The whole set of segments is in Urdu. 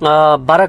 12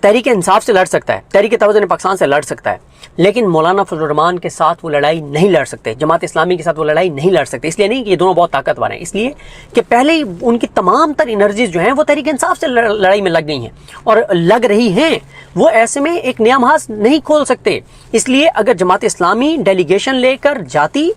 تحریک انصاف سے لڑ سکتا ہے، تحریک توازن پاکستان سے لڑ سکتا ہے، لیکن مولانا فضل الرحمان کے ساتھ وہ لڑائی نہیں لڑ سکتے، جماعت اسلامی کے ساتھ وہ لڑائی نہیں لڑ سکتے۔ اس لیے نہیں کہ یہ دونوں بہت طاقتور ہیں، اس لیے کہ پہلے ہی ان کی تمام تر انرجیز جو ہیں وہ تحریک انصاف سے لڑائی میں لگ گئی ہیں اور لگ رہی ہیں۔ وہ ایسے میں ایک نیا محاذ نہیں کھول سکتے۔ اس لیے اگر جماعت اسلامی ڈیلیگیشن لے کر جاتی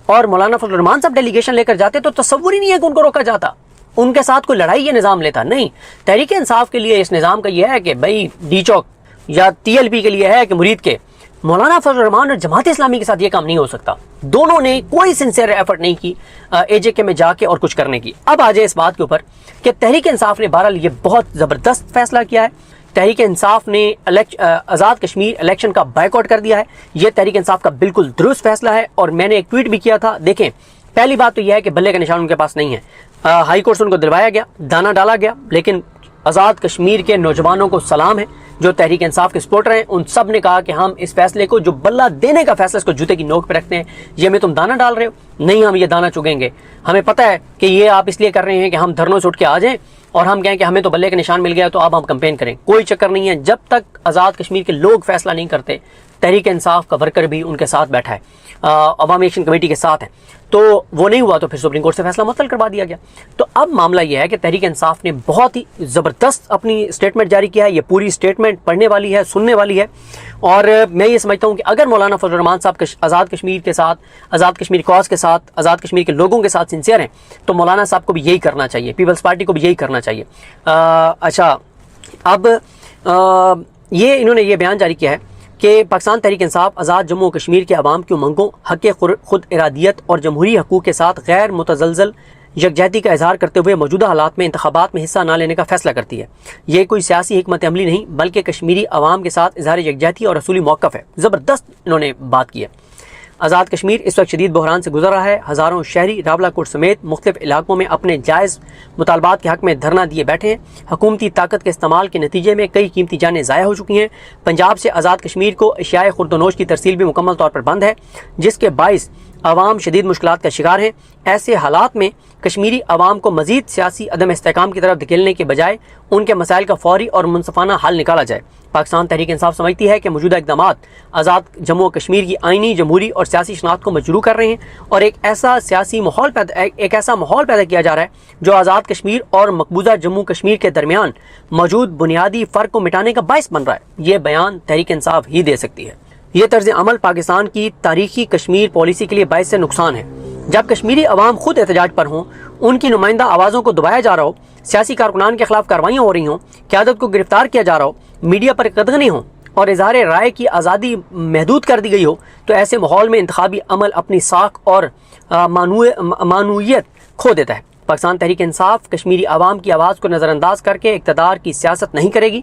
اور مولانا فضل الرحمان صاحب ڈیلیگیشن لے کر جاتے تو تصور ہی نہیں ہے کہ ان کو روکا جاتا، ان کے ساتھ کوئی لڑائی یہ نظام لیتا نہیں۔ تحریک انصاف کے لیے اس نظام کا یہ ہے کہ بھائی ڈی چوک یا ٹی ایل پی کے لیے ہے کہ مرید کے، مولانا فضل الرحمان اور جماعت اسلامی کے ساتھ یہ کام نہیں ہو سکتا۔ دونوں نے کوئی سنسیئر ایفرٹ نہیں کی اے جے کے میں جا کے اور کچھ کرنے کی۔ اب آ جائے اس بات کے اوپر کہ تحریک انصاف نے بہرحال یہ بہت زبردست فیصلہ کیا ہے۔ تحریک انصاف نے آزاد کشمیر الیکشن کا بائیکاٹ کر دیا ہے۔ یہ تحریک انصاف کا بالکل درست فیصلہ ہے اور میں نے ایک ٹویٹ بھی کیا تھا۔ دیکھیں، پہلی بات تو یہ ہے کہ بلے کا نشان ان کے پاس نہیں ہے، ہائی کورٹ سے ان کو دلوایا گیا، دانا ڈالا گیا، لیکن آزاد کشمیر کے نوجوانوں کو سلام ہے جو تحریک انصاف کے سپورٹر ہیں۔ ان سب نے کہا کہ ہم اس فیصلے کو، جو بلہ دینے کا فیصلہ، اس کو جوتے کی نوک پہ رکھتے ہیں۔ یہ میں تم دانا ڈال رہے ہو، نہیں ہم یہ دانا چگیں گے۔ ہمیں پتہ ہے کہ یہ آپ اس لیے کر رہے ہیں کہ ہم دھرنوں سے اٹھ کے آ جائیں اور ہم کہیں کہ ہمیں تو بلے کا نشان مل گیا تو اب ہم کمپین کریں۔ کوئی چکر نہیں ہے، جب تک آزاد کشمیر کے لوگ فیصلہ نہیں کرتے، تحریک انصاف کا ورکر بھی ان کے ساتھ بیٹھا ہے، عوامی ایکشن کمیٹی کے ساتھ ہیں، تو وہ نہیں ہوا تو پھر سپریم کورٹ سے فیصلہ معطل کروا دیا گیا۔ تو اب معاملہ یہ ہے کہ تحریک انصاف نے بہت ہی زبردست اپنی اسٹیٹمنٹ جاری کیا ہے۔ یہ پوری اسٹیٹمنٹ پڑھنے والی ہے، سننے والی ہے، اور میں یہ سمجھتا ہوں کہ اگر مولانا فضل الرحمان صاحب آزاد کشمیر کے ساتھ، آزاد کشمیر کاز کے ساتھ، آزاد کشمیر کے لوگوں کے ساتھ سنسیئر ہیں تو مولانا صاحب کو بھی یہی کرنا چاہیے، پیپلز پارٹی کو بھی یہی کرنا چاہیے۔ اچھا، اب یہ انہوں نے یہ بیان جاری کیا ہے کہ پاکستان تحریک انصاف آزاد جموں و کشمیر کے عوام کی امنگوں، حق خود ارادیت اور جمہوری حقوق کے ساتھ غیر متزلزل یکجہتی کا اظہار کرتے ہوئے موجودہ حالات میں انتخابات میں حصہ نہ لینے کا فیصلہ کرتی ہے۔ یہ کوئی سیاسی حکمت عملی نہیں بلکہ کشمیری عوام کے ساتھ اظہار یکجہتی اور اصولی موقف ہے۔ زبردست انہوں نے بات کی ہے۔ آزاد کشمیر اس وقت شدید بحران سے گزر رہا ہے۔ ہزاروں شہری راولاکوٹ سمیت مختلف علاقوں میں اپنے جائز مطالبات کے حق میں دھرنا دیے بیٹھے ہیں۔ حکومتی طاقت کے استعمال کے نتیجے میں کئی قیمتی جانیں ضائع ہو چکی ہیں۔ پنجاب سے آزاد کشمیر کو اشیاء خورد و نوش کی ترسیل بھی مکمل طور پر بند ہے، جس کے باعث عوام شدید مشکلات کا شکار ہیں۔ ایسے حالات میں کشمیری عوام کو مزید سیاسی عدم استحکام کی طرف دھکیلنے کے بجائے ان کے مسائل کا فوری اور منصفانہ حل نکالا جائے۔ پاکستان تحریک انصاف سمجھتی ہے کہ موجودہ اقدامات آزاد جموں و کشمیر کی آئینی، جمہوری اور سیاسی شناخت کو مجروح کر رہے ہیں اور ایک ایسا ماحول پیدا کیا جا رہا ہے جو آزاد کشمیر اور مقبوضہ جموں کشمیر کے درمیان موجود بنیادی فرق کو مٹانے کا باعث بن رہا ہے۔ یہ بیان تحریک انصاف ہی دے سکتی ہے۔ یہ طرز عمل پاکستان کی تاریخی کشمیر پالیسی کے لیے باعث سے نقصان ہے۔ جب کشمیری عوام خود احتجاج پر ہوں، ان کی نمائندہ آوازوں کو دبایا جا رہا ہو، سیاسی کارکنان کے خلاف کارروائیاں ہو رہی ہوں، قیادت کو گرفتار کیا جا رہا ہو، میڈیا پر قدغنیں ہوں اور اظہار رائے کی آزادی محدود کر دی گئی ہو، تو ایسے ماحول میں انتخابی عمل اپنی ساکھ اور معنویت کھو دیتا ہے۔ پاکستان تحریک انصاف کشمیری عوام کی آواز کو نظر انداز کر کے اقتدار کی سیاست نہیں کرے گی۔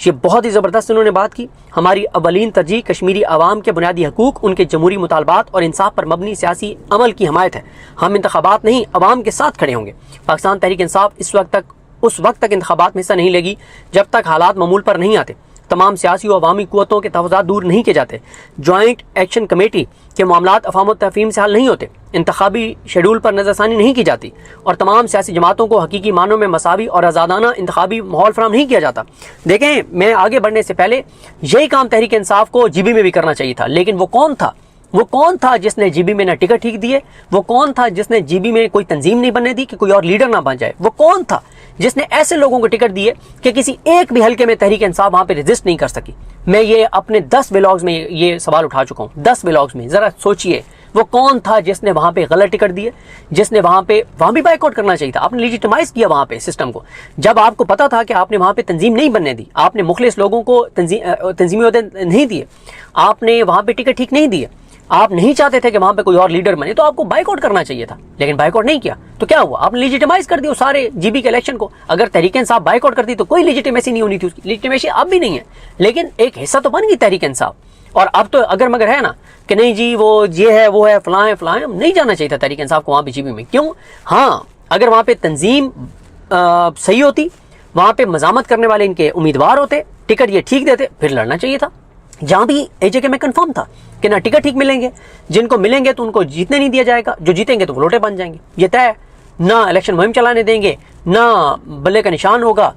یہ بہت ہی زبردست انہوں نے بات کی۔ ہماری اولین ترجیح کشمیری عوام کے بنیادی حقوق، ان کے جمہوری مطالبات اور انصاف پر مبنی سیاسی عمل کی حمایت ہے۔ ہم انتخابات نہیں، عوام کے ساتھ کھڑے ہوں گے۔ پاکستان تحریک انصاف اس وقت تک انتخابات میں حصہ نہیں لے گی جب تک حالات معمول پر نہیں آتے، تمام سیاسی و عوامی قوتوں کے تفاوضات دور نہیں کیے جاتے، جوائنٹ ایکشن کمیٹی کے معاملات افہام و تفہیم سے حل نہیں ہوتے، انتخابی شیڈول پر نظر ثانی نہیں کی جاتی اور تمام سیاسی جماعتوں کو حقیقی معنوں میں مساوی اور آزادانہ انتخابی ماحول فراہم نہیں کیا جاتا۔ دیکھیں، میں آگے بڑھنے سے پہلے یہی کام تحریک انصاف کو جی بی میں بھی کرنا چاہیے تھا، لیکن وہ کون تھا جس نے جی بی میں نہ ٹکٹ ٹھیک دیے؟ وہ کون تھا جس نے جی بی میں کوئی تنظیم نہیں بننے دی کہ کوئی اور لیڈر نہ بن جائے؟ وہ کون تھا جس نے ایسے لوگوں کو ٹکٹ دیے کہ کسی ایک بھی حلقے میں تحریک انصاف وہاں پہ ریزسٹ نہیں کر سکی؟ میں یہ اپنے 10 ولاگز میں یہ سوال اٹھا چکا ہوں، 10 ولاگز میں۔ ذرا سوچئے وہ کون تھا جس نے وہاں پہ غلط ٹکٹ دیے، جس نے وہاں بھی بائیک آؤٹ کرنا چاہیے تھا۔ آپ نے لیجیٹمائز کیا وہاں پہ سسٹم کو، جب آپ کو پتا تھا کہ آپ نے وہاں پہ تنظیم نہیں بننے دی، آپ نے مخلص لوگوں کو تنظیمی عہدے نہیں دیے، آپ نے وہاں پہ ٹکٹ ٹھیک نہیں دیے، آپ نہیں چاہتے تھے کہ وہاں پہ کوئی اور لیڈر بنے، تو آپ کو بائیک آؤٹ کرنا چاہیے تھا، لیکن بائیک آؤٹ نہیں کیا تو کیا ہوا؟ آپ نے لیجیٹمائز کر دیا سارے جی بی کے الیکشن کو۔ اگر تحریک انصاف بائیک آؤٹ کرتی تو کوئی لیجیٹمیسی نہیں ہونی تھی، اس کی لیجیٹمیسی اب بھی نہیں ہے، لیکن ایک حصہ تو بن گئی تحریک انصاف۔ اور اب تو اگر مگر ہے نا کہ نہیں جی وہ یہ ہے وہ ہے فلاں نہیں جانا چاہیے تھا تحریک انصاف کو وہاں پہ جی بی میں۔ کیوں؟ ہاں، اگر وہاں پہ تنظیم صحیح ہوتی، وہاں پہ مزاحمت کرنے والے ان کے امیدوار ہوتے، ٹکٹ یہ ٹھیک دیتے، پھر لڑنا چاہیے تھا۔ جہاں بھی اے جے کے میں کنفرم تھا کہ نہ ٹکٹ ٹھیک ملیں گے، جن کو ملیں گے تو ان کو جیتنے نہیں دیا جائے گا، جو جیتیں گے تو وہ لوٹے بن جائیں گے، یہ طے ہے۔ نہ الیکشن مہم چلانے دیں گے، نہ بلے کا نشان ہوگا،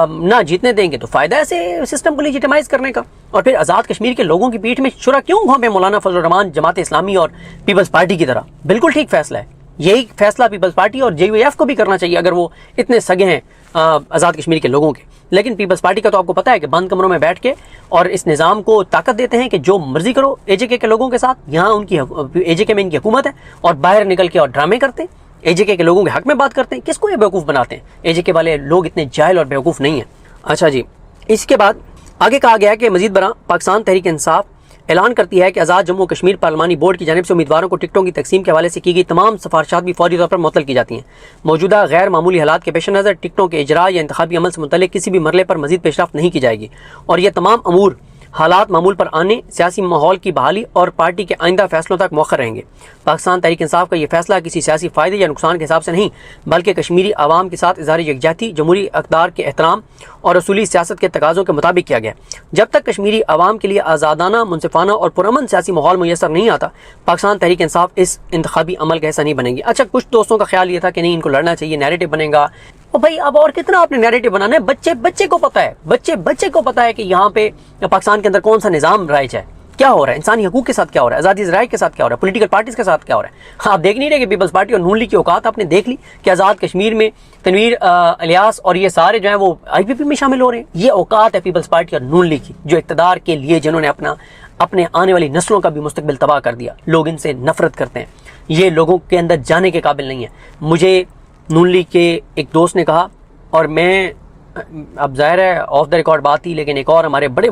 نہ جیتنے دیں گے، تو فائدہ ایسے سسٹم کو لیجیٹمائز کرنے کا۔ اور پھر آزاد کشمیر کے لوگوں کی پیٹھ میں چھرا کیوں گھونپے مولانا فضل الرحمان جماعت اسلامی اور پیپلز پارٹی کی طرح؟ بالکل ٹھیک فیصلہ ہے، یہی فیصلہ پیپلز پارٹی اور JUF کو بھی کرنا چاہیے اگر وہ اتنے سگے ہیں آزاد کشمیر کے لوگوں کے۔ لیکن پیپلز پارٹی کا تو آپ کو پتہ ہے کہ بند کمروں میں بیٹھ کے اور اس نظام کو طاقت دیتے ہیں کہ جو مرضی کرو AJK کے لوگوں کے ساتھ، یہاں ان کی AJK میں ان کی حکومت ہے، اور باہر نکل کے اور ڈرامے کرتے ہیں، AJK کے لوگوں کے حق میں بات کرتے ہیں۔ کس کو یہ بیوقوف بناتے ہیں؟ AJK والے لوگ اتنے جاہل اور بیوقوف نہیں ہیں۔ اچھا جی، اس کے بعد آگے کہا گیا ہے کہ مزید برآں پاکستان تحریک انصاف اعلان کرتی ہے کہ آزاد جموں کشمیر پارلیمانی بورڈ کی جانب سے امیدواروں کو ٹکٹوں کی تقسیم کے حوالے سے کی گئی تمام سفارشات بھی فوری طور پر معطل کی جاتی ہیں۔ موجودہ غیر معمولی حالات کے پیش نظر ٹکٹوں کے اجراء یا انتخابی عمل سے متعلق کسی بھی مرحلے پر مزید پیش رفت نہیں کی جائے گی، اور یہ تمام امور حالات معمول پر آنے، سیاسی ماحول کی بحالی اور پارٹی کے آئندہ فیصلوں تک مؤخر رہیں گے۔ پاکستان تحریک انصاف کا یہ فیصلہ کسی سیاسی فائدے یا نقصان کے حساب سے نہیں، بلکہ کشمیری عوام کے ساتھ اظہار یکجہتی، جمہوری اقدار کے احترام اور اصولی سیاست کے تقاضوں کے مطابق کیا گیا۔ جب تک کشمیری عوام کے لیے آزادانہ، منصفانہ اور پرامن سیاسی ماحول میسر نہیں آتا، پاکستان تحریک انصاف اس انتخابی عمل کا حصہ نہیں بنے گی۔ اچھا، کچھ دوستوں کا خیال یہ تھا کہ نہیں، ان کو لڑنا چاہیے، نیریٹو بنے گا۔ اور بھائی اب اور کتنا آپ نے نیریٹو بنانا ہے؟ بچے کو پتا ہے، بچے کو پتا ہے کہ یہاں پہ پاکستان کے اندر کون سا نظام رائج ہے، کیا ہو رہا ہے، انسانی حقوق کے ساتھ کیا ہو رہا ہے، آزادی ذرائع کے ساتھ کیا ہو رہا ہے، پولیٹیکل پارٹیز کے ساتھ کیا ہو رہا ہے۔ آپ دیکھ نہیں رہے کہ پیپلز پارٹی اور نون لیگ کی اوقات آپ نے دیکھ لی کہ آزاد کشمیر میں تنویر الیاس اور یہ سارے جو ہیں وہ IPP میں شامل ہو رہے ہیں۔ یہ اوقات ہے پیپلز پارٹی اور نون لیگ کی، جو اقتدار کے لیے جنہوں نے اپنے آنے والی نسلوں کا بھی مستقبل تباہ کر دیا۔ لوگ ان سے نفرت کرتے ہیں، یہ لوگوں کے اندر جانے کے قابل نہیں ہے۔ مجھے نون لیگ کے ایک دوست نے کہا، اور میں اب ظاہر ہے آف دا ریکارڈ بات تھی، لیکن ایک اور ہمارے بڑے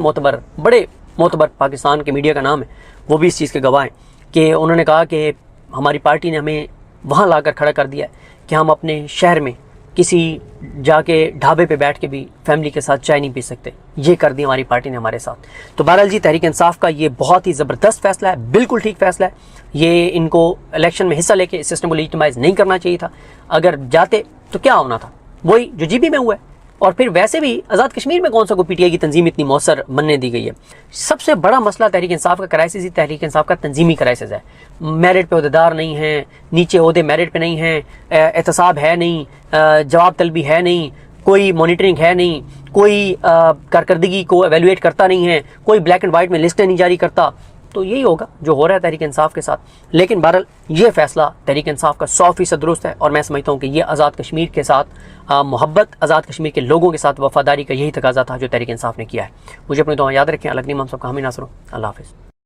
معتبر پاکستان کے میڈیا کا نام ہے، وہ بھی اس چیز کے گواہ ہیں کہ انہوں نے کہا کہ ہماری پارٹی نے ہمیں وہاں لا کر کھڑا کر دیا ہے کہ ہم اپنے شہر میں کسی جا کے ڈھابے پہ بیٹھ کے بھی فیملی کے ساتھ چائے نہیں پی سکتے۔ یہ کر دی ہماری پارٹی نے ہمارے ساتھ۔ تو بہرحال جی، تحریک انصاف کا یہ بہت ہی زبردست فیصلہ ہے، بالکل ٹھیک فیصلہ ہے۔ یہ ان کو الیکشن میں حصہ لے کے اس سسٹم کو لیجیٹمائز نہیں کرنا چاہیے تھا۔ اگر جاتے تو کیا ہونا تھا؟ وہی جو GB میں ہوا ہے۔ اور پھر ویسے بھی آزاد کشمیر میں کون سا کوئی PTI کی تنظیم اتنی مؤثر بننے دی گئی ہے؟ سب سے بڑا مسئلہ تحریک انصاف کا کرائسس ہی تحریک انصاف کا تنظیمی کرائسس ہے۔ میرٹ پہ عہدیدار نہیں ہیں، نیچے عہدے میرٹ پہ نہیں ہیں، احتساب ہے نہیں، جواب طلبی ہے نہیں، کوئی مانیٹرنگ ہے نہیں، کوئی کارکردگی کو ایویلویٹ کرتا نہیں ہے، کوئی بلیک اینڈ وائٹ میں لسٹیں نہیں جاری کرتا۔ تو یہی ہوگا جو ہو رہا ہے تحریک انصاف کے ساتھ۔ لیکن بہرحال یہ فیصلہ تحریک انصاف کا 100% درست ہے، اور میں سمجھتا ہوں کہ یہ آزاد کشمیر کے ساتھ محبت، آزاد کشمیر کے لوگوں کے ساتھ وفاداری کا یہی تقاضا تھا جو تحریک انصاف نے کیا ہے۔ مجھے اپنی دعا یاد رکھیں۔ الگ نہیں، ہم سب کا حامی ناصر ہوں۔ اللہ حافظ۔